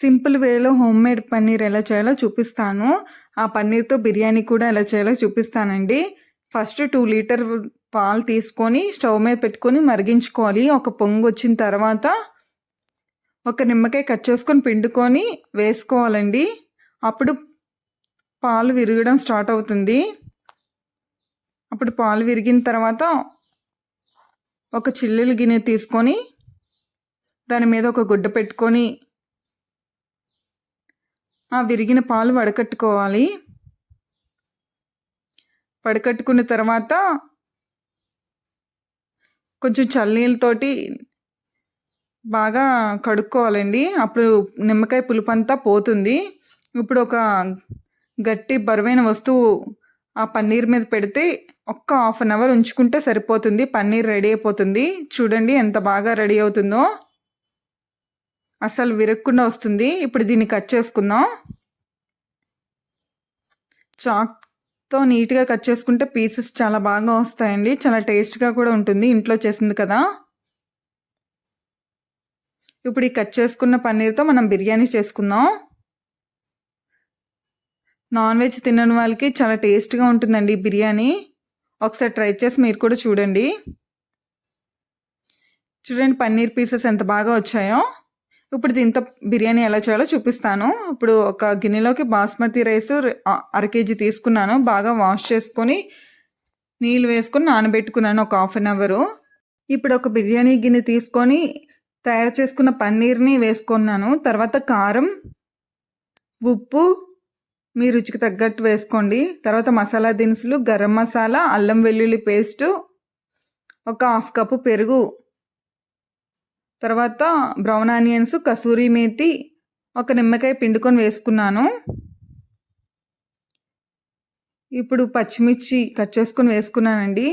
Simple వేలో homemade paneer ఎలా చేయాలో చూపిస్తాను. ఆ పన్నీర్‌తో బిర్యానీ కూడా ఎలా చేయాలో చూపిస్తానండి. ఫస్ట్ 2 లీటర్ పాలు తీసుకొని స్టవ్ మీద పెట్టుకొని మరిగించుకోవాలి. ఒక పొంగొచ్చిన తర్వాత ఒక నిమ్మకాయ కట్ చేసుకొని పిండుకొని వేసుకోవాలండి. అప్పుడు పాలు విరగడం స్టార్ట్ అవుతుంది. అప్పుడు పాలు విరిగిన తర్వాత ఒక చిల్లులు గిన్నె తీసుకొని దాని మీద ఒక గుడ్డ పెట్టుకొని ఆ విరిగిన పాలు వడకట్టుకోవాలి. వడకట్టుకున్న తర్వాత కొంచెం చల్లనీళ్ళతోటి బాగా కడుక్కోవాలండి. అప్పుడు నిమ్మకాయ పులుపంతా పోతుంది. ఇప్పుడు ఒక గట్టి బరువైన వస్తువు ఆ పన్నీర్ మీద పెడితే ఒక్క హాఫ్ అన్ అవర్ ఉంచుకుంటే సరిపోతుంది. పన్నీర్ రెడీ అయిపోతుంది. చూడండి ఎంత బాగా రెడీ అవుతుందో. అసలు విరగకుండా వస్తుంది. ఇప్పుడు దీన్ని కట్ చేసుకుందాం. చాక్తో నీట్గా కట్ చేసుకుంటే పీసెస్ చాలా బాగా వస్తాయండి. చాలా టేస్ట్గా కూడా ఉంటుంది. ఇంట్లో చేసింది కదా. ఇప్పుడు ఈ కట్ చేసుకున్న పన్నీర్తో మనం బిర్యానీ చేసుకుందాం. నాన్ వెజ్ తినని వాళ్ళకి చాలా టేస్ట్గా ఉంటుందండి బిర్యానీ. ఒకసారి ట్రై చేసి మీరు కూడా చూడండి. చూడండి పన్నీర్ పీసెస్ ఎంత బాగా వచ్చాయో. ఇప్పుడు దీంతో బిర్యానీ ఎలా చేయాలో చూపిస్తాను. ఇప్పుడు ఒక గిన్నెలోకి బాస్మతి రైస్ 1/2 కేజీ తీసుకున్నాను. బాగా వాష్ చేసుకొని నీళ్ళు వేసుకొని నానబెట్టుకున్నాను ఒక హాఫ్ అన్ అవరు. ఇప్పుడు ఒక బిర్యానీ గిన్నె తీసుకొని తయారు చేసుకున్న పన్నీర్ని వేసుకున్నాను. తర్వాత కారం, ఉప్పు మీ రుచికి తగ్గట్టు వేసుకోండి. తర్వాత మసాలా దినుసులు, గరం మసాలా, అల్లం వెల్లుల్లి పేస్టు, ఒక 1/2 కప్పు పెరుగు, తర్వాత బ్రౌన్ ఆనియన్స్, కసూరి మేతి, ఒక నిమ్మకాయ పిండుకొని వేసుకున్నాను. ఇప్పుడు పచ్చిమిర్చి కట్ చేసుకొని వేసుకున్నానండి.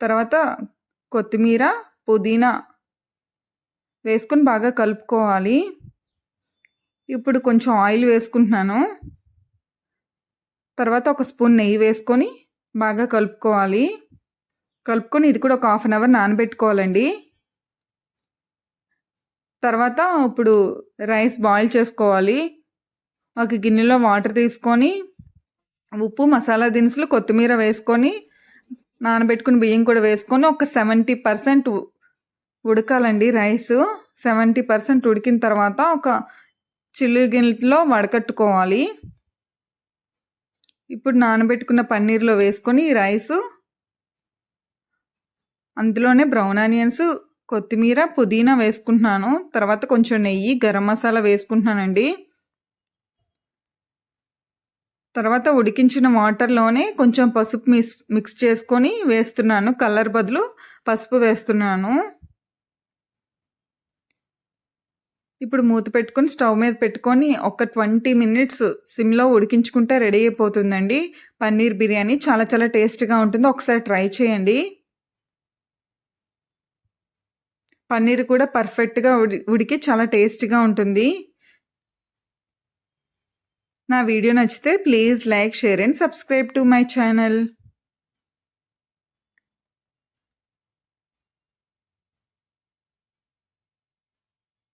తర్వాత కొత్తిమీర, పుదీనా వేసుకొని బాగా కలుపుకోవాలి. ఇప్పుడు కొంచెం ఆయిల్ వేసుకుంటున్నాను. తర్వాత ఒక స్పూన్ నెయ్యి వేసుకొని బాగా కలుపుకోవాలి. కలుపుకొని ఇది కూడా ఒక హాఫ్ అన్ అవర్ నానబెట్టుకోవాలండి. తర్వాత ఇప్పుడు రైస్ బాయిల్ చేసుకోవాలి. ఒక గిన్నెలో వాటర్ తీసుకొని ఉప్పు, మసాలా దినుసులు, కొత్తిమీర వేసుకొని నానబెట్టుకుని బియ్యం కూడా వేసుకొని ఒక 70% ఉడకాలండి రైస్. 70% ఉడికిన తర్వాత ఒక చిల్లు గిన్నెలో వడకట్టుకోవాలి. ఇప్పుడు నానబెట్టుకున్న పన్నీర్లో వేసుకొని రైసు అందులోనే బ్రౌన్ ఆనియన్స్, కొత్తిమీర, పుదీనా వేసుకుంటున్నాను. తర్వాత కొంచెం నెయ్యి, గరం మసాలా వేసుకుంటున్నానండి. తర్వాత ఉడికించిన వాటర్లోనే కొంచెం పసుపు మిక్స్ చేసుకొని వేస్తున్నాను. కలర్ బదులు పసుపు వేస్తున్నాను. ఇప్పుడు మూత పెట్టుకొని స్టవ్ మీద పెట్టుకొని ఒక 20 మినిట్స్ సిమ్లో ఉడికించుకుంటే రెడీ అయిపోతుందండి పన్నీర్ బిర్యానీ. చాలా చాలా టేస్ట్గా ఉంటుంది. ఒకసారి ట్రై చేయండి. పన్నీర్ కూడా పర్ఫెక్ట్గా ఉడికి చాలా టేస్ట్గా ఉంటుంది. నా వీడియో నచ్చితే please like, share and subscribe to my channel.